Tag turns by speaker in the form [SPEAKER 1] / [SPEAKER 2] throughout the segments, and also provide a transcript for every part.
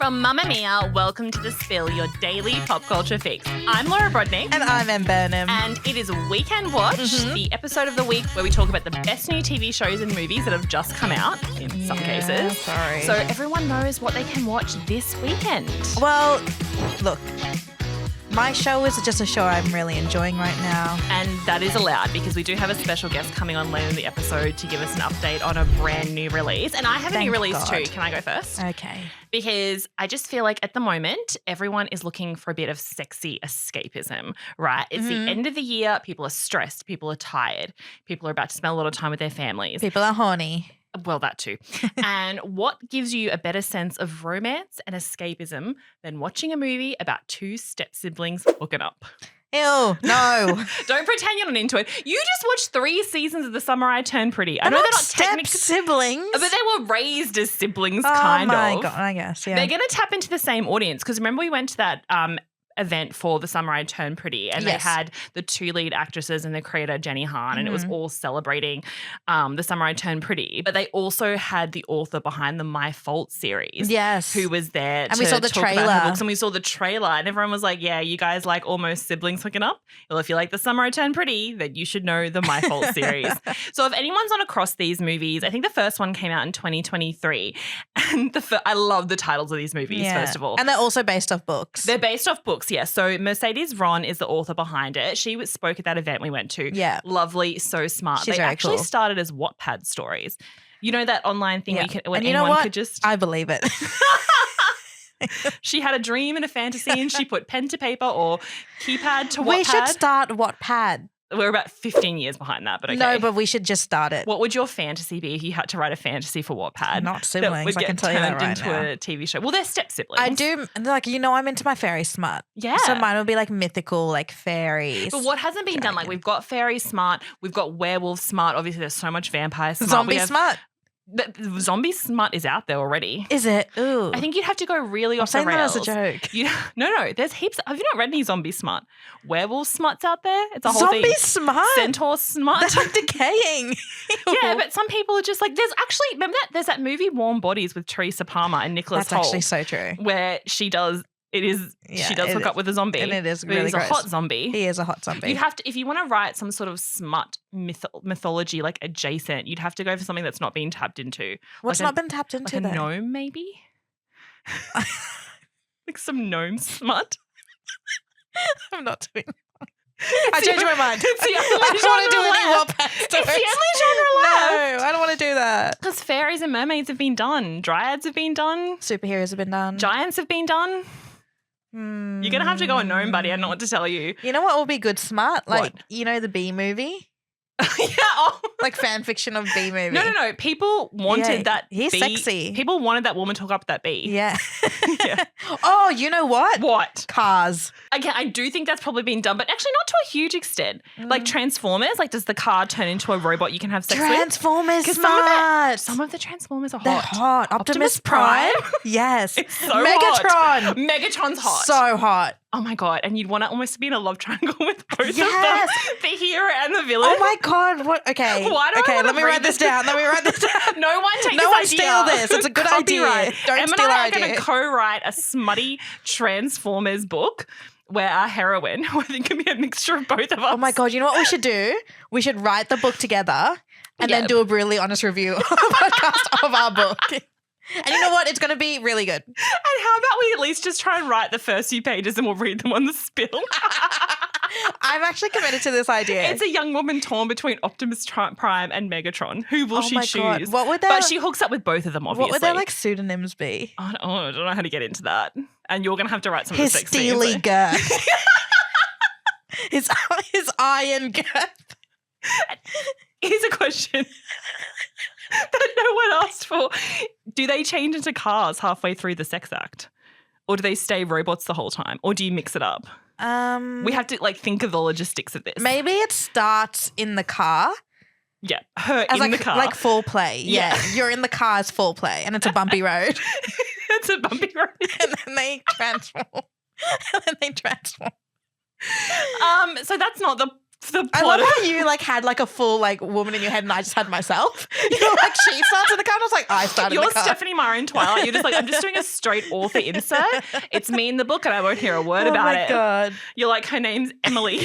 [SPEAKER 1] From Mamamia, welcome to The Spill, your daily pop culture fix. I'm Laura Brodnick.
[SPEAKER 2] And I'm Em Burnham.
[SPEAKER 1] And it is Weekend Watch, the episode of the week where we talk about the best new TV shows and movies that have just come out, in some cases.
[SPEAKER 2] Sorry.
[SPEAKER 1] So everyone knows what they can watch this weekend.
[SPEAKER 2] Well, look, my show is just a show I'm really enjoying right now.
[SPEAKER 1] And that is allowed because we do have a special guest coming on later in the episode to give us an update on a brand new release. And I have a new release too. Can I go first?
[SPEAKER 2] Okay.
[SPEAKER 1] Because I just feel like at the moment, everyone is looking for a bit of sexy escapism, right? It's the end of the year. People are stressed. People are tired. People are about to spend a lot of time with their families.
[SPEAKER 2] People are horny.
[SPEAKER 1] Well, that too. And what gives you a better sense of romance and escapism than watching a movie about two step-siblings hooking up?
[SPEAKER 2] Ew, no.
[SPEAKER 1] Don't pretend you're not into it. You just watched 3 seasons of The Summer I Turned Pretty. I know they're not technically
[SPEAKER 2] siblings,
[SPEAKER 1] but they were raised as siblings, kind of.
[SPEAKER 2] Oh my God, I guess, yeah.
[SPEAKER 1] They're going to tap into the same audience because remember we went to that event for The Summer I Turned Pretty and they had the 2 lead actresses and the creator Jenny Han and it was all celebrating The Summer I Turned Pretty. But they also had the author behind the My Fault series.
[SPEAKER 2] Yes.
[SPEAKER 1] Who was there
[SPEAKER 2] and we saw the
[SPEAKER 1] talk
[SPEAKER 2] trailer.
[SPEAKER 1] about her books and we saw the trailer and everyone was like, yeah, you guys like almost siblings hooking up? Well, if you like The Summer I Turned Pretty, then you should know the My Fault series. So if anyone's not across these movies, I think the first one came out in 2023 and I love the titles of these movies, first of all.
[SPEAKER 2] And they're also based off books.
[SPEAKER 1] They're based off books, yes. So Mercedes Ron is the author behind it. She spoke at that event we went to.
[SPEAKER 2] Yeah.
[SPEAKER 1] Lovely, so smart.
[SPEAKER 2] She's
[SPEAKER 1] they
[SPEAKER 2] very
[SPEAKER 1] actually
[SPEAKER 2] cool.
[SPEAKER 1] started as Wattpad stories. You know that online thing where, where
[SPEAKER 2] and you
[SPEAKER 1] anyone
[SPEAKER 2] know what?
[SPEAKER 1] could just...
[SPEAKER 2] I believe it.
[SPEAKER 1] She had a dream and a fantasy and she put pen to paper or keypad to Wattpad.
[SPEAKER 2] We should start Wattpad.
[SPEAKER 1] We're about 15 years behind that, but okay.
[SPEAKER 2] No, but we should just start it.
[SPEAKER 1] What would your fantasy be if you had to write a fantasy for Wattpad?
[SPEAKER 2] Not siblings,
[SPEAKER 1] that
[SPEAKER 2] I can tell you that right
[SPEAKER 1] into a TV show. Well, they're step-siblings.
[SPEAKER 2] I do, like, I'm into my fairy smut.
[SPEAKER 1] Yeah.
[SPEAKER 2] So mine would be like mythical, like fairies.
[SPEAKER 1] But what hasn't been done? Like we've got fairy smart, we've got werewolf smart. Obviously, there's so much vampire smart.
[SPEAKER 2] Zombie smut.
[SPEAKER 1] The zombie smut is out there already.
[SPEAKER 2] Is it? Ooh.
[SPEAKER 1] I think you'd have to go really off the
[SPEAKER 2] saying
[SPEAKER 1] rails.
[SPEAKER 2] that as a joke.
[SPEAKER 1] No. There's heaps. Have you not read any zombie smut? Werewolf smut's out there. It's a whole thing.
[SPEAKER 2] Zombie smut?
[SPEAKER 1] Centaur smut.
[SPEAKER 2] That's like decaying.
[SPEAKER 1] Yeah, but some people are just like, remember that? There's that movie Warm Bodies with Teresa Palmer and Nicholas
[SPEAKER 2] That's
[SPEAKER 1] Hoult.
[SPEAKER 2] actually so true.
[SPEAKER 1] Where she does hook up with a zombie.
[SPEAKER 2] And it is
[SPEAKER 1] but
[SPEAKER 2] really
[SPEAKER 1] he's
[SPEAKER 2] gross.
[SPEAKER 1] a hot zombie.
[SPEAKER 2] He is a hot zombie.
[SPEAKER 1] You'd have to, if you want to write some sort of smut mythology like adjacent, you'd have to go for something that's not being tapped into.
[SPEAKER 2] What's not been tapped into
[SPEAKER 1] like a
[SPEAKER 2] then?
[SPEAKER 1] gnome maybe? Like some gnome smut?
[SPEAKER 2] I'm not doing I changed my mind.
[SPEAKER 1] It's the only
[SPEAKER 2] I don't want to do any
[SPEAKER 1] genre left.
[SPEAKER 2] Wattpad
[SPEAKER 1] It's the
[SPEAKER 2] stories.
[SPEAKER 1] only genre left.
[SPEAKER 2] No, I don't want to do that.
[SPEAKER 1] Because fairies and mermaids have been done. Dryads have been done.
[SPEAKER 2] Superheroes have been done.
[SPEAKER 1] Giants have been done. You're going to have to go a gnome, buddy. I don't know what to tell you.
[SPEAKER 2] You know what will be good smart? Like,
[SPEAKER 1] What?
[SPEAKER 2] you know the Bee movie?
[SPEAKER 1] Yeah. Oh.
[SPEAKER 2] Like fan fiction of Bee movie.
[SPEAKER 1] No. People wanted that
[SPEAKER 2] he's
[SPEAKER 1] bee.
[SPEAKER 2] sexy.
[SPEAKER 1] People wanted that woman to hook up with that bee.
[SPEAKER 2] Yeah.
[SPEAKER 1] Yeah.
[SPEAKER 2] Oh, you know what?
[SPEAKER 1] What?
[SPEAKER 2] Cars.
[SPEAKER 1] Again, I do think that's probably been done, but actually not to a huge extent. Like Transformers, like does the car turn into a robot you can have sex with?
[SPEAKER 2] Transformers
[SPEAKER 1] 'Cause
[SPEAKER 2] smart.
[SPEAKER 1] Some of the Transformers are hot.
[SPEAKER 2] They're hot. Optimus Prime? Yes.
[SPEAKER 1] It's so
[SPEAKER 2] Megatron.
[SPEAKER 1] hot. Megatron's hot.
[SPEAKER 2] So hot.
[SPEAKER 1] Oh my God. And you'd want to almost be in a love triangle with both of them.
[SPEAKER 2] Yes.
[SPEAKER 1] The hero and the villain.
[SPEAKER 2] Oh my God. What? Okay.
[SPEAKER 1] Why do I
[SPEAKER 2] okay,
[SPEAKER 1] wanna
[SPEAKER 2] let me
[SPEAKER 1] read
[SPEAKER 2] write this down. Let me write this down.
[SPEAKER 1] No one take
[SPEAKER 2] No
[SPEAKER 1] this
[SPEAKER 2] one
[SPEAKER 1] idea.
[SPEAKER 2] steal this. It's a good idea.
[SPEAKER 1] Copyright.
[SPEAKER 2] Don't
[SPEAKER 1] Em
[SPEAKER 2] steal
[SPEAKER 1] and I
[SPEAKER 2] our
[SPEAKER 1] are going
[SPEAKER 2] idea.
[SPEAKER 1] to co-write a smutty Transformers book where our heroine, who I think can be a mixture of both of us.
[SPEAKER 2] Oh my God. You know what we should do? We should write the book together and then do a really honest review of a podcast of our book. And you know what? It's going to be really good.
[SPEAKER 1] And how about we at least just try and write the first few pages and we'll read them on the spill?
[SPEAKER 2] I'm actually committed to this idea.
[SPEAKER 1] It's a young woman torn between Optimus Prime and Megatron. Who will she
[SPEAKER 2] my
[SPEAKER 1] choose?
[SPEAKER 2] God. What would
[SPEAKER 1] But she hooks up with both of them, obviously.
[SPEAKER 2] What would their like pseudonyms be?
[SPEAKER 1] I don't know how to get into that. And you're going to have to write some
[SPEAKER 2] His
[SPEAKER 1] of the sex
[SPEAKER 2] steely
[SPEAKER 1] scenes.
[SPEAKER 2] girth. his iron girth.
[SPEAKER 1] Here's a question that no one asked for. Do they change into cars halfway through the sex act? Or do they stay robots the whole time? Or do you mix it up? We have to like think of the logistics of this.
[SPEAKER 2] Maybe it starts in the car.
[SPEAKER 1] Yeah, her
[SPEAKER 2] As
[SPEAKER 1] in
[SPEAKER 2] like,
[SPEAKER 1] the car.
[SPEAKER 2] like full play.
[SPEAKER 1] Yeah.
[SPEAKER 2] Yeah. You're in the car as full play and it's a bumpy road.
[SPEAKER 1] It's a bumpy road.
[SPEAKER 2] And then they transform.
[SPEAKER 1] So that's not the the
[SPEAKER 2] I
[SPEAKER 1] plot
[SPEAKER 2] love how you like had like a full like woman in your head and I just had myself. You're like, she starts in the car and I was like, I started in
[SPEAKER 1] You're
[SPEAKER 2] the car.
[SPEAKER 1] Stephanie Meyer in Twilight. You're just like, I'm just doing a straight author insert. It's me in the book and I won't hear a word about it.
[SPEAKER 2] Oh my God.
[SPEAKER 1] You're like, her name's Emily.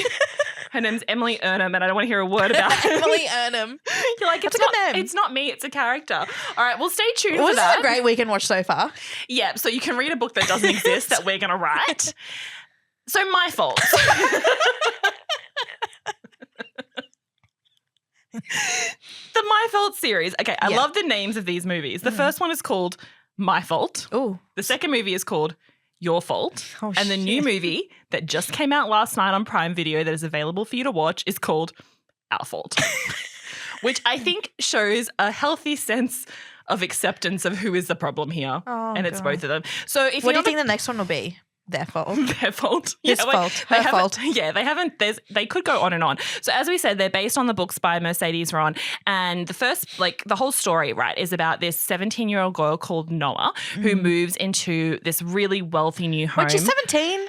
[SPEAKER 1] Her name's Emily Earnham and I don't want to hear a word about it.
[SPEAKER 2] Emily Earnham.
[SPEAKER 1] You're like,
[SPEAKER 2] That's a good name.
[SPEAKER 1] It's not me, it's a character. All right, well, stay tuned
[SPEAKER 2] Well,
[SPEAKER 1] for
[SPEAKER 2] this
[SPEAKER 1] that.
[SPEAKER 2] is a great weekend watch so far.
[SPEAKER 1] Yeah, so you can read a book that doesn't exist that we're going to write. So My Fault. The My Fault series. Okay, I love the names of these movies. The first one is called My Fault.
[SPEAKER 2] Ooh.
[SPEAKER 1] The second movie is called Your Fault.
[SPEAKER 2] Oh,
[SPEAKER 1] and the new movie that just came out last night on Prime Video that is available for you to watch is called Our Fault, which I think shows a healthy sense of acceptance of who is the problem here.
[SPEAKER 2] Oh,
[SPEAKER 1] and it's
[SPEAKER 2] God.
[SPEAKER 1] both of them. So if
[SPEAKER 2] What do
[SPEAKER 1] you're
[SPEAKER 2] you think the next one will be? Their fault.
[SPEAKER 1] Their fault.
[SPEAKER 2] His fault. Her fault.
[SPEAKER 1] Yeah, they haven't. They could go on and on. So as we said, they're based on the books by Mercedes Ron, and the first, like the whole story, right, is about this 17-year-old girl called Noah who moves into this really wealthy new home.
[SPEAKER 2] Wait, she's 17?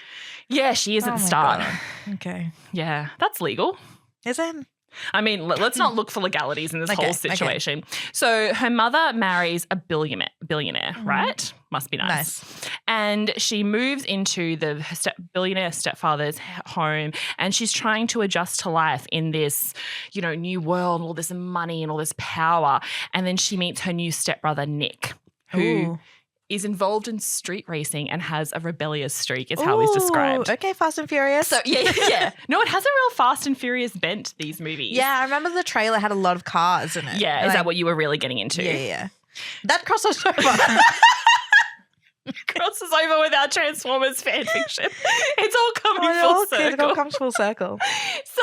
[SPEAKER 1] Yeah, she is at the
[SPEAKER 2] my
[SPEAKER 1] start.
[SPEAKER 2] God. Okay.
[SPEAKER 1] Yeah, that's legal.
[SPEAKER 2] Is it?
[SPEAKER 1] I mean, let's not look for legalities in this
[SPEAKER 2] Okay,
[SPEAKER 1] whole situation. So her mother marries a billionaire, right? Must be nice. And she moves into the billionaire stepfather's home and she's trying to adjust to life in this, new world, all this money and all this power. And then she meets her new stepbrother, Nick, who is involved in street racing and has a rebellious streak is how he's described.
[SPEAKER 2] Okay, Fast and Furious.
[SPEAKER 1] So yeah. No, it has a real Fast and Furious bent, these movies.
[SPEAKER 2] Yeah, I remember the trailer had a lot of cars in it.
[SPEAKER 1] Yeah, is that what you were really getting into?
[SPEAKER 2] Yeah. That crosses over.
[SPEAKER 1] Crosses over with our Transformers fan fiction. It's all coming full circle.
[SPEAKER 2] It all comes full circle.
[SPEAKER 1] So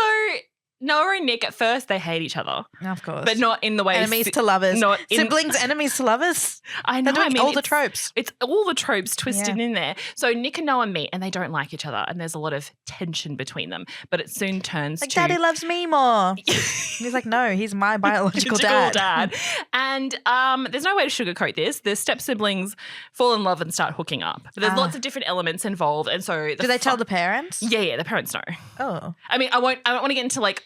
[SPEAKER 1] Noah and Nick, at first, they hate each other.
[SPEAKER 2] Of course.
[SPEAKER 1] But not in the way...
[SPEAKER 2] Enemies to lovers.
[SPEAKER 1] Not
[SPEAKER 2] Siblings, enemies to lovers.
[SPEAKER 1] I know.
[SPEAKER 2] They're doing all the tropes.
[SPEAKER 1] It's all the tropes twisted in there. So Nick and Noah meet and they don't like each other and there's a lot of tension between them. But it soon turns
[SPEAKER 2] Like,
[SPEAKER 1] to...
[SPEAKER 2] Daddy loves me more. He's like, no, he's my biological dad.
[SPEAKER 1] And there's no way to sugarcoat this. The step-siblings fall in love and start hooking up. But there's lots of different elements involved. And so...
[SPEAKER 2] Do they tell the parents?
[SPEAKER 1] Yeah, the parents know.
[SPEAKER 2] Oh.
[SPEAKER 1] I mean, I don't want to get into like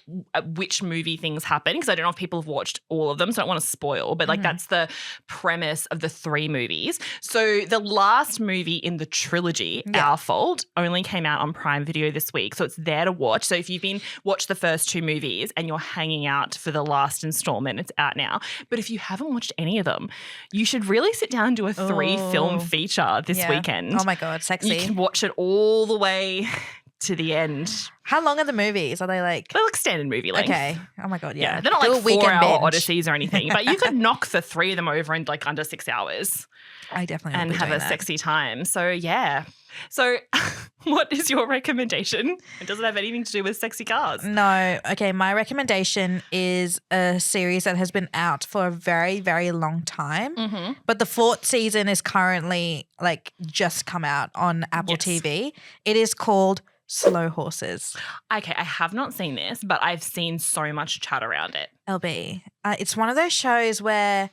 [SPEAKER 1] which movie things happen because I don't know if people have watched all of them, so I don't want to spoil. But like that's the premise of the 3 movies. So the last movie in the trilogy, Our Fault, only came out on Prime Video this week, so it's there to watch. So if you've watched the first 2 movies and you're hanging out for the last installment, it's out now. But if you haven't watched any of them, you should really sit down and do a 3-film feature this weekend.
[SPEAKER 2] Oh my God, sexy.
[SPEAKER 1] You can watch it all the way to the end.
[SPEAKER 2] How long are the movies? Are they like...
[SPEAKER 1] They're like standard movie length.
[SPEAKER 2] Okay. Oh my God, yeah.
[SPEAKER 1] They're not
[SPEAKER 2] Do
[SPEAKER 1] like
[SPEAKER 2] a weekend
[SPEAKER 1] 4-hour
[SPEAKER 2] binge.
[SPEAKER 1] odysseys or anything, but you could knock the 3 of them over in like under 6 hours
[SPEAKER 2] I definitely
[SPEAKER 1] and
[SPEAKER 2] would be
[SPEAKER 1] have
[SPEAKER 2] doing
[SPEAKER 1] a
[SPEAKER 2] that.
[SPEAKER 1] sexy time. So yeah. So what is your recommendation? It doesn't have anything to do with sexy cars.
[SPEAKER 2] No. Okay, my recommendation is a series that has been out for a very, very long time.
[SPEAKER 1] Mm-hmm.
[SPEAKER 2] But the 4th season is currently like just come out on Apple TV. It is called Slow Horses.
[SPEAKER 1] Okay, I have not seen this, but I've seen so much chat around it.
[SPEAKER 2] LB. It's one of those shows where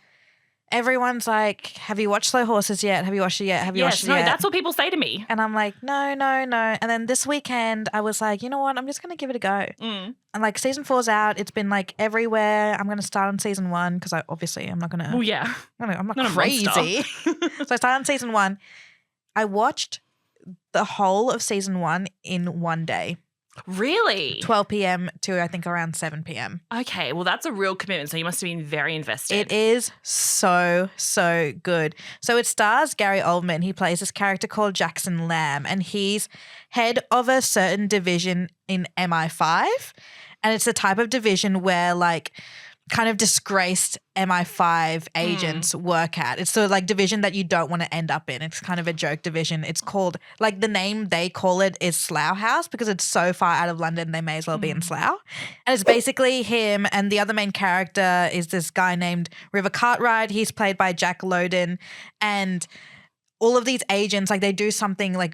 [SPEAKER 2] everyone's like, have you watched Slow Horses yet? Have you watched it yet? Have you watched it yet?
[SPEAKER 1] That's what people say to me.
[SPEAKER 2] And I'm like, no. And then this weekend I was like, you know what? I'm just going to give it a go.
[SPEAKER 1] Mm.
[SPEAKER 2] And like season 4's out. It's been like everywhere. I'm going to start on season 1 because I'm not going to.
[SPEAKER 1] Well, yeah.
[SPEAKER 2] I'm not
[SPEAKER 1] Not a
[SPEAKER 2] crazy.
[SPEAKER 1] monster.
[SPEAKER 2] So I started on season 1. I watched the whole of season 1 in one day.
[SPEAKER 1] Really?
[SPEAKER 2] 12 p.m. to I think around 7 p.m.
[SPEAKER 1] Okay, well that's a real commitment. So you must have been very invested.
[SPEAKER 2] It is so good. So it stars Gary Oldman. He plays this character called Jackson Lamb, and he's head of a certain division in MI5. And it's the type of division where like kind of disgraced MI5 agents work at. It's the like division that you don't want to end up in. It's kind of a joke division. It's called, like the name they call it is Slough House because it's so far out of London they may as well be in Slough. And it's basically him, and the other main character is this guy named River Cartwright. He's played by Jack Lowden, and all of these agents, like they do something like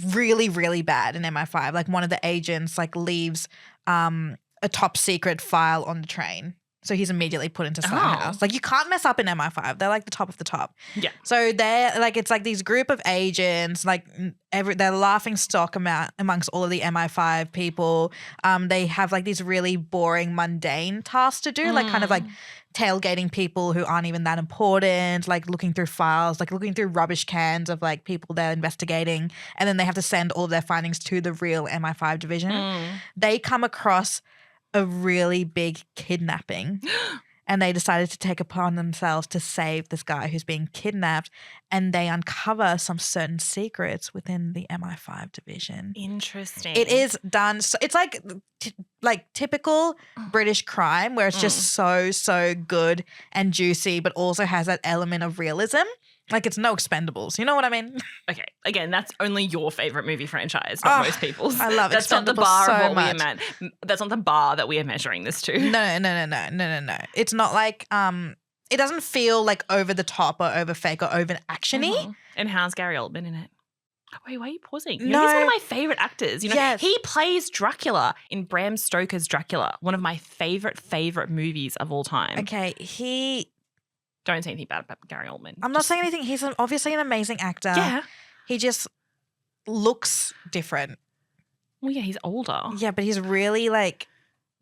[SPEAKER 2] really, really bad in MI5. Like one of the agents like leaves a top secret file on the train. So he's immediately put into Slaughterhouse. Like, you can't mess up in MI5. They're like the top of the top.
[SPEAKER 1] Yeah.
[SPEAKER 2] So they're like, it's like these group of agents, like they're laughing stock amongst all of the MI5 people. They have like these really boring, mundane tasks to do, like kind of like tailgating people who aren't even that important, like looking through files, like looking through rubbish cans of like people they're investigating. And then they have to send all of their findings to the real MI5 division. They come across a really big kidnapping and they decided to take upon themselves to save this guy who's being kidnapped, and they uncover some certain secrets within the MI5 division.
[SPEAKER 1] Interesting.
[SPEAKER 2] It is done. So it's like typical British crime where it's just so good and juicy, but also has that element of realism. Like, it's no Expendables. You know what I mean?
[SPEAKER 1] Okay. Again, that's only your favorite movie franchise, not most people's.
[SPEAKER 2] I love
[SPEAKER 1] That's not the
[SPEAKER 2] Expendables
[SPEAKER 1] bar
[SPEAKER 2] so
[SPEAKER 1] of what
[SPEAKER 2] much.
[SPEAKER 1] that's not the bar that we are measuring this to.
[SPEAKER 2] No. It's not like it doesn't feel like over the top or over fake or over actiony.
[SPEAKER 1] And how's Gary Oldman in it? Wait, why are you pausing? You
[SPEAKER 2] No.
[SPEAKER 1] know, he's one of my favorite actors. You know,
[SPEAKER 2] Yes.
[SPEAKER 1] he plays Dracula in Bram Stoker's Dracula, one of my favorite movies of all time.
[SPEAKER 2] Okay,
[SPEAKER 1] Don't say anything bad about Gary Oldman.
[SPEAKER 2] I'm not saying anything. He's obviously an amazing actor.
[SPEAKER 1] Yeah.
[SPEAKER 2] He just looks different.
[SPEAKER 1] Well, yeah, he's older.
[SPEAKER 2] Yeah, but he's really like,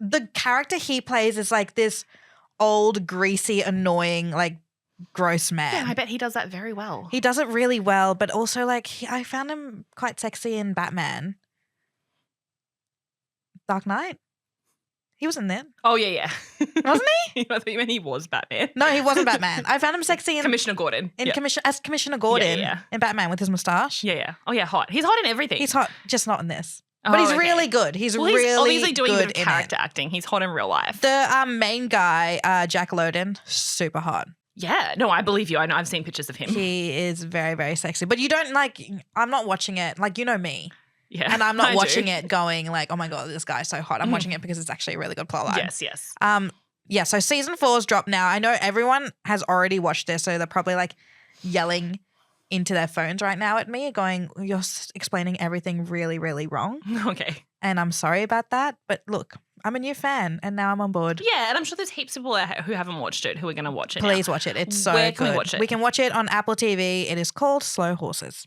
[SPEAKER 2] the character he plays is like this old, greasy, annoying, like gross man.
[SPEAKER 1] Yeah, I bet he does that very well.
[SPEAKER 2] He does it really well, but also like I found him quite sexy in Batman. Dark Knight. He was in there.
[SPEAKER 1] Oh, yeah.
[SPEAKER 2] Wasn't
[SPEAKER 1] he? I thought you meant he was Batman.
[SPEAKER 2] No, he wasn't Batman. I found him sexy in
[SPEAKER 1] Commissioner Gordon.
[SPEAKER 2] as Commissioner Gordon
[SPEAKER 1] Yeah.
[SPEAKER 2] in Batman with his moustache.
[SPEAKER 1] Yeah. Oh, yeah, hot. He's hot in everything.
[SPEAKER 2] He's hot, just not in this. But he's
[SPEAKER 1] okay.
[SPEAKER 2] really good. He's
[SPEAKER 1] Well,
[SPEAKER 2] really
[SPEAKER 1] he's obviously doing a
[SPEAKER 2] good
[SPEAKER 1] bit of
[SPEAKER 2] in
[SPEAKER 1] character
[SPEAKER 2] it.
[SPEAKER 1] acting. He's hot in real life.
[SPEAKER 2] The main guy, Jack Lowden, super hot.
[SPEAKER 1] Yeah. No, I believe you. I know. I've seen pictures of him.
[SPEAKER 2] He is very, very sexy. But you don't like, I'm not watching it. Like, you know me.
[SPEAKER 1] Yeah.
[SPEAKER 2] And I'm not
[SPEAKER 1] I
[SPEAKER 2] watching
[SPEAKER 1] do.
[SPEAKER 2] it going like, oh my God, this guy's so hot. I'm watching it because it's actually a really good plot line.
[SPEAKER 1] Yes.
[SPEAKER 2] Yeah, so season 4's dropped now. I know everyone has already watched this, so they're probably like yelling into their phones right now at me going, you're explaining everything really, really wrong.
[SPEAKER 1] Okay.
[SPEAKER 2] And I'm sorry about that. But look, I'm a new fan and now I'm on board.
[SPEAKER 1] Yeah, and I'm sure there's heaps of people who haven't watched it who are going to watch it now.
[SPEAKER 2] Please watch it. It's so
[SPEAKER 1] Where
[SPEAKER 2] good.
[SPEAKER 1] can we watch it?
[SPEAKER 2] We can watch it on Apple TV. It is called Slow Horses.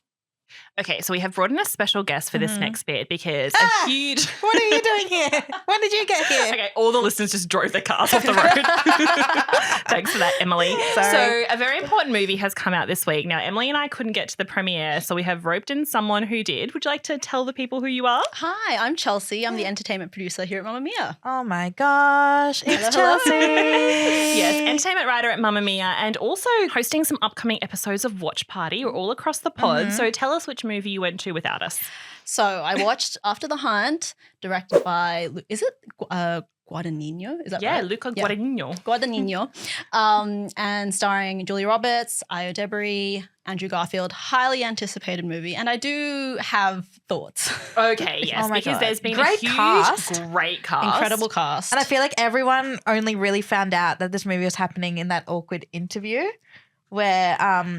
[SPEAKER 1] Okay, so we have brought in a special guest for this next bit because a huge...
[SPEAKER 2] What are you doing here? When did you get here?
[SPEAKER 1] Okay, all the listeners just drove their cars off the road. Thanks for that, Emily.
[SPEAKER 2] Sorry.
[SPEAKER 1] So a very important movie has come out this week. Now, Emily and I couldn't get to the premiere, so we have roped in someone who did. Would you like to tell the people who you are?
[SPEAKER 3] Hi, I'm Chelsea. I'm the entertainment producer here at Mamamia.
[SPEAKER 2] Oh my gosh, it's
[SPEAKER 3] Hello.
[SPEAKER 2] Chelsea.
[SPEAKER 1] Yes, entertainment writer at Mamamia and also hosting some upcoming episodes of Watch Party. We're all across the pod. So tell us which movie you went to without us.
[SPEAKER 3] So I watched After the Hunt, directed by, is it Guadagnino? Is that
[SPEAKER 1] Yeah,
[SPEAKER 3] right?
[SPEAKER 1] Luca Guadagnino.
[SPEAKER 3] Guadagnino. And starring Julia Roberts, Ayo Edebiri, Andrew Garfield. Highly anticipated movie. And I do have thoughts.
[SPEAKER 1] Okay, yes,
[SPEAKER 2] Oh my
[SPEAKER 1] because
[SPEAKER 2] God.
[SPEAKER 1] there's been
[SPEAKER 2] Great
[SPEAKER 1] a huge,
[SPEAKER 2] cast.
[SPEAKER 1] great cast.
[SPEAKER 3] Incredible cast.
[SPEAKER 2] And I feel like everyone only really found out that this movie was happening in that awkward interview where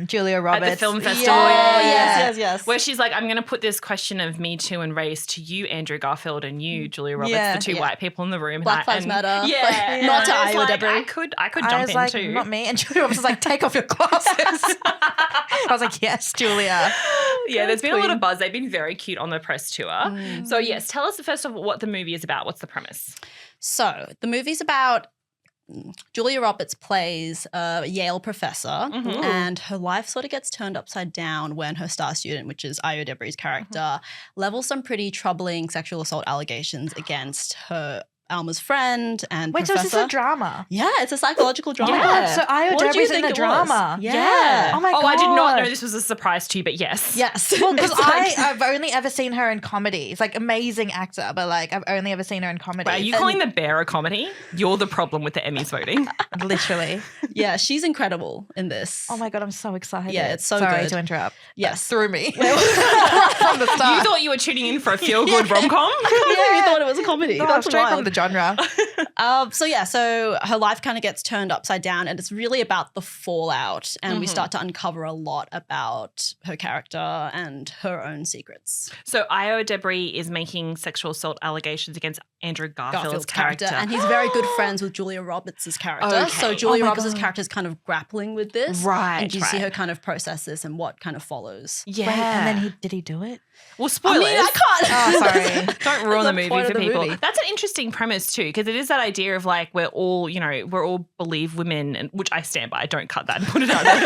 [SPEAKER 2] Julia Roberts
[SPEAKER 1] At the film festival.
[SPEAKER 2] Yeah.
[SPEAKER 3] yes.
[SPEAKER 1] Where she's like, I'm going to put this question of MeToo and race to you, Andrew Garfield, and you, Julia Roberts,
[SPEAKER 2] Yeah.
[SPEAKER 1] the two
[SPEAKER 3] Yeah.
[SPEAKER 1] white people in the room.
[SPEAKER 3] Black Lives Matter.
[SPEAKER 1] Yeah.
[SPEAKER 3] But not to
[SPEAKER 1] I was
[SPEAKER 3] Ayo
[SPEAKER 1] like,
[SPEAKER 3] Edebiri.
[SPEAKER 1] I could
[SPEAKER 2] I
[SPEAKER 1] jump
[SPEAKER 2] was
[SPEAKER 1] in
[SPEAKER 2] like,
[SPEAKER 1] too.
[SPEAKER 2] not me. And Julia Roberts was like, take off your glasses. I was like, yes, Julia.
[SPEAKER 1] Yeah, there's been a lot
[SPEAKER 2] Queen.
[SPEAKER 1] of buzz. They've been very cute on the press tour. So, yes, tell us first of all what the movie is about. What's the premise?
[SPEAKER 3] So the movie's about Julia Roberts plays a Yale professor and her life sort of gets turned upside down when her star student, which is Ayo Edebiri's character, levels some pretty troubling sexual assault allegations against her Alma's friend and
[SPEAKER 2] Wait, so
[SPEAKER 3] professor.
[SPEAKER 2] is this a drama?
[SPEAKER 3] Yeah, it's a psychological drama.
[SPEAKER 1] Yeah.
[SPEAKER 2] So Ayo
[SPEAKER 3] What did you
[SPEAKER 2] Edebiri's in
[SPEAKER 3] think
[SPEAKER 2] the
[SPEAKER 3] it was?
[SPEAKER 2] drama.
[SPEAKER 3] Yeah.
[SPEAKER 2] Oh my God.
[SPEAKER 1] I did not know this was a surprise to you, but yes.
[SPEAKER 3] Yes.
[SPEAKER 2] Well, because
[SPEAKER 3] It's like-
[SPEAKER 2] I've only ever seen her in comedies. Like, amazing actor, but like, I've only ever seen her in comedies.
[SPEAKER 1] Wait, are you calling The Bear a comedy? You're the problem with the Emmys voting.
[SPEAKER 2] Literally.
[SPEAKER 3] yeah, she's incredible in this.
[SPEAKER 2] Oh my God, I'm so excited.
[SPEAKER 3] Yeah, it's so
[SPEAKER 2] Sorry
[SPEAKER 3] good.
[SPEAKER 2] to interrupt.
[SPEAKER 3] Yes.
[SPEAKER 2] Through me. From the
[SPEAKER 1] You
[SPEAKER 2] start.
[SPEAKER 1] thought you were tuning in for a feel-good rom-com?
[SPEAKER 3] I can't believe you thought it was a comedy.
[SPEAKER 2] Oh,
[SPEAKER 3] That's
[SPEAKER 2] straight
[SPEAKER 3] wild.
[SPEAKER 2] from the genre.
[SPEAKER 3] So her life kind of gets turned upside down, and it's really about the fallout, and we start to uncover a lot about her character and her own secrets.
[SPEAKER 1] So Ayo Edebiri is making sexual assault allegations against Andrew Garfield's character.
[SPEAKER 3] And he's very good friends with Julia Roberts' character.
[SPEAKER 1] Okay.
[SPEAKER 3] So Julia Roberts' character is kind of grappling with this.
[SPEAKER 1] Right,
[SPEAKER 3] And you see her kind of process this and what kind of follows.
[SPEAKER 1] Yeah.
[SPEAKER 2] Wait, and then did he do it?
[SPEAKER 1] Well, spoilers.
[SPEAKER 3] I can't.
[SPEAKER 2] Oh, sorry.
[SPEAKER 1] Don't ruin the
[SPEAKER 3] That's
[SPEAKER 1] movie
[SPEAKER 3] the point
[SPEAKER 1] for
[SPEAKER 3] of the
[SPEAKER 1] people.
[SPEAKER 3] movie.
[SPEAKER 1] That's an interesting premise too, because it is that idea of like we're all believe women, and which I stand by. Don't cut that and put it out there.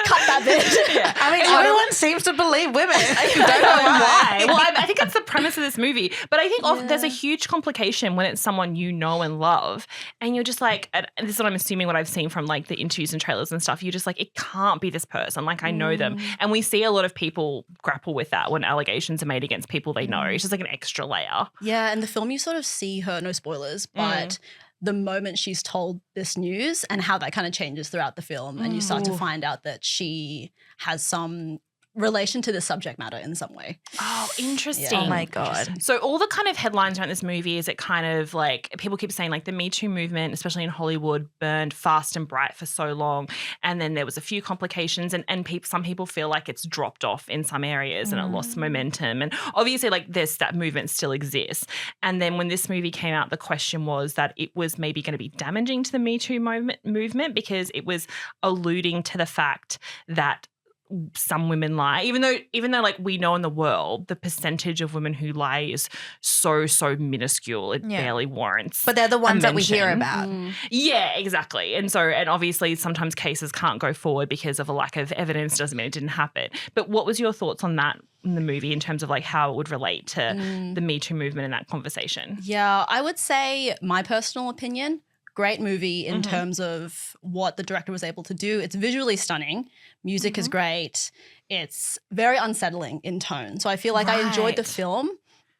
[SPEAKER 3] Cut that bit.
[SPEAKER 1] Yeah.
[SPEAKER 2] I mean, everyone seems to believe women.
[SPEAKER 1] I don't know why. Well, I think that's the premise of this movie. But I think there's a huge complication when it's someone you know and love, and you're just like, and this is what I'm assuming what I've seen from like the interviews and trailers and stuff. You're just like, it can't be this person. Like I know them, and we see a lot of people grapple with that when allegations are made against people they know. It's just like an extra layer.
[SPEAKER 3] Yeah, in the film you sort of see her, no spoilers, but the moment she's told this news and how that kind of changes throughout the film, and you start to find out that she has some relation to the subject matter in some way.
[SPEAKER 1] Oh, interesting.
[SPEAKER 2] Oh my God.
[SPEAKER 1] So all the kind of headlines around this movie is it kind of like people keep saying like the Me Too movement, especially in Hollywood, burned fast and bright for so long. And then there was a few complications and some people feel like it's dropped off in some areas and it lost momentum. And obviously like that movement still exists. And then when this movie came out, the question was that it was maybe going to be damaging to the Me Too movement because it was alluding to the fact that some women lie, even though like we know in the world the percentage of women who lie is so minuscule, it barely warrants.
[SPEAKER 2] But they're the ones that we hear
[SPEAKER 1] mention.
[SPEAKER 2] about.
[SPEAKER 1] Yeah, exactly. And obviously sometimes cases can't go forward because of a lack of evidence. Doesn't mean it didn't happen. But what was your thoughts on that in the movie in terms of like how it would relate to the Me Too movement in that conversation?
[SPEAKER 3] Yeah, I would say my personal opinion, great movie in terms of what the director was able to do. It's visually stunning. Music is great. It's very unsettling in tone. So I feel like I enjoyed the film,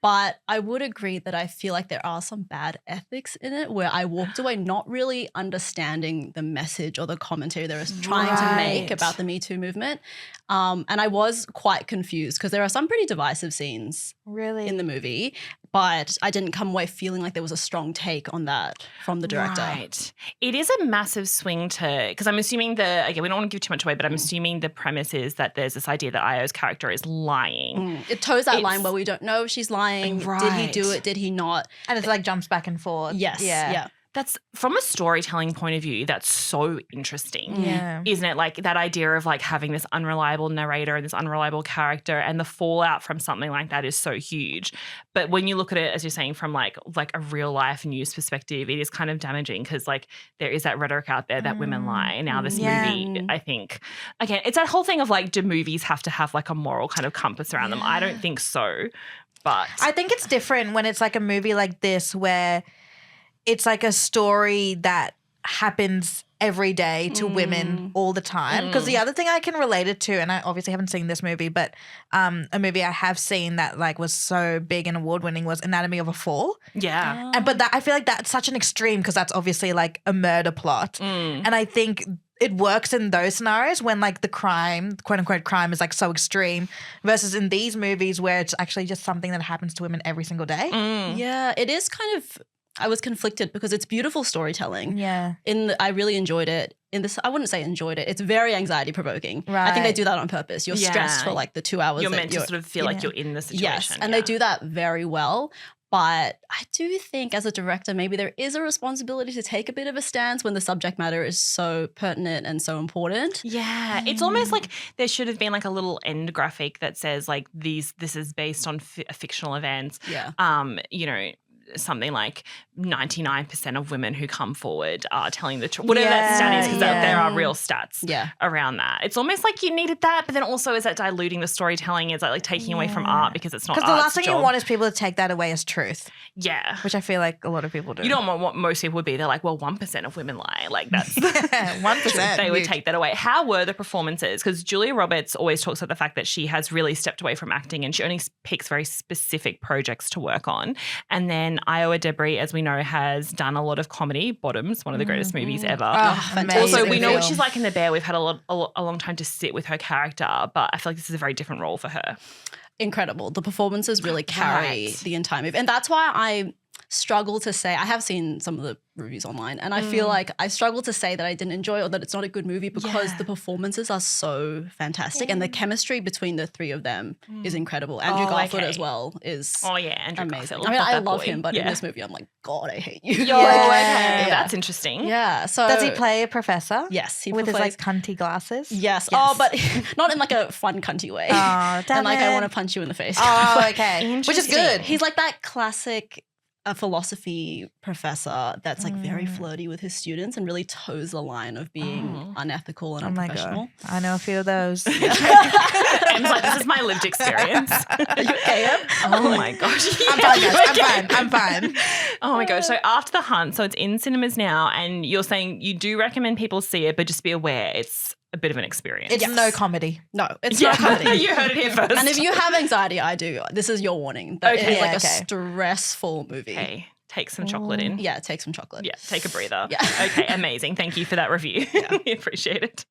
[SPEAKER 3] but I would agree that I feel like there are some bad ethics in it where I walked away not really understanding the message or the commentary they were trying to make about the Me Too movement. And I was quite confused because there are some pretty divisive scenes in the movie, but I didn't come away feeling like there was a strong take on that from the director.
[SPEAKER 1] Right. It is a massive swing to, because I'm assuming again, we don't want to give too much away, but I'm assuming the premise is that there's this idea that Ayo's character is lying.
[SPEAKER 3] It toes that line where we don't know if she's lying.
[SPEAKER 1] Right.
[SPEAKER 3] Did he do it? Did he not?
[SPEAKER 2] And it's like jumps back and forth.
[SPEAKER 3] Yes. Yeah.
[SPEAKER 1] That's from a storytelling point of view, that's so interesting.
[SPEAKER 2] Yeah.
[SPEAKER 1] Isn't it? Like that idea of like having this unreliable narrator and this unreliable character and the fallout from something like that is so huge. But when you look at it, as you're saying, from like a real life news perspective, it is kind of damaging because like there is that rhetoric out there that women lie. And now this movie, I think, again, it's that whole thing of like, do movies have to have like a moral kind of compass around them? I don't think so. But
[SPEAKER 2] I think it's different when it's like a movie like this where it's like a story that happens every day to women all the time. Because the other thing I can relate it to, and I obviously haven't seen this movie, but a movie I have seen that like was so big and award-winning was Anatomy of a Fall.
[SPEAKER 1] yeah.
[SPEAKER 2] But I feel like that's such an extreme because that's obviously like a murder plot. And I think it works in those scenarios when like the crime, quote unquote crime, is like so extreme versus in these movies where it's actually just something that happens to women every single day.
[SPEAKER 3] Yeah, it is kind of, I was conflicted because it's beautiful storytelling.
[SPEAKER 2] Yeah.
[SPEAKER 3] I really enjoyed it. In this, I wouldn't say enjoyed it. It's very anxiety provoking. I think they
[SPEAKER 2] Right.
[SPEAKER 3] do that on purpose. You're stressed for like the 2 hours.
[SPEAKER 1] You're
[SPEAKER 3] that
[SPEAKER 1] meant to sort of feel like you're in the situation.
[SPEAKER 3] Yes, and they do that very well. But I do think as a director, maybe there is a responsibility to take a bit of a stance when the subject matter is so pertinent and so important.
[SPEAKER 1] Yeah, it's almost like there should have been like a little end graphic that says like this is based on fictional events.
[SPEAKER 3] Yeah.
[SPEAKER 1] You know, something like 99% of women who come forward are telling the truth. Whatever that stat is, because there are real stats around that. It's almost like you needed that, but then also is that diluting the storytelling? Is that like taking away from art because it's not art's
[SPEAKER 2] Because the last thing
[SPEAKER 1] job?
[SPEAKER 2] you want is people to take that away as truth,
[SPEAKER 1] Yeah.
[SPEAKER 2] which I feel like a lot of people do.
[SPEAKER 1] You don't want what most people would be. They're like, well, 1% of women lie. Like that's
[SPEAKER 2] 1%.
[SPEAKER 1] they would take that away. How were the performances? Because Julia Roberts always talks about the fact that she has really stepped away from acting and she only picks very specific projects to work on. And then Ayo Edebiri, as we know, has done a lot of comedy. Bottoms, one of the greatest movies ever. Also, we know what she's like in The Bear. We've had a long time to sit with her character, but I feel like this is a very different role for her.
[SPEAKER 3] Incredible. The performances really carry the entire movie. And that's why I struggle to say, I have seen some of the reviews online, and I feel like I struggle to say that I didn't enjoy it or that it's not a good movie because the performances are so fantastic and the chemistry between the three of them is incredible. Andrew Garfield as well is
[SPEAKER 1] Andrew
[SPEAKER 3] amazing.
[SPEAKER 1] Garfield.
[SPEAKER 3] I mean,
[SPEAKER 1] Not
[SPEAKER 3] I
[SPEAKER 1] that
[SPEAKER 3] love
[SPEAKER 1] boy.
[SPEAKER 3] him, but in this movie, I'm like, God, I hate you.
[SPEAKER 1] Okay. That's interesting.
[SPEAKER 3] Yeah. So
[SPEAKER 2] Does he play a professor?
[SPEAKER 3] Yes, he
[SPEAKER 2] with his
[SPEAKER 3] plays.
[SPEAKER 2] like cunty glasses.
[SPEAKER 3] Yes. Oh, but not in like a fun, cunty way.
[SPEAKER 2] Oh, damn
[SPEAKER 3] and like
[SPEAKER 2] it.
[SPEAKER 3] I want to punch you in the face.
[SPEAKER 2] Oh, okay. Which is
[SPEAKER 1] Interesting.
[SPEAKER 2] good.
[SPEAKER 3] He's like that classic philosophy professor that's like very flirty with his students and really toes the line of being unethical and
[SPEAKER 2] Oh my
[SPEAKER 3] unprofessional.
[SPEAKER 2] god, I know a few of those.
[SPEAKER 1] Em's like, this is my lived experience.
[SPEAKER 3] Are you okay, Em?
[SPEAKER 1] Oh my gosh.
[SPEAKER 2] I'm fine, guys. I'm fine.
[SPEAKER 1] Oh my gosh. So After the Hunt, so it's in cinemas now, and you're saying you do recommend people see it, but just be aware it's a bit of an experience.
[SPEAKER 2] It's no comedy.
[SPEAKER 3] No, it's not comedy.
[SPEAKER 1] You heard it here first.
[SPEAKER 3] And if you have anxiety, I do. This is your warning. That it is like a
[SPEAKER 2] Okay.
[SPEAKER 3] stressful movie.
[SPEAKER 1] Okay, take some chocolate in.
[SPEAKER 3] Yeah, take some chocolate.
[SPEAKER 1] Yeah, take a breather.
[SPEAKER 3] Yeah.
[SPEAKER 1] Okay, amazing. Thank you for that review. We appreciate it.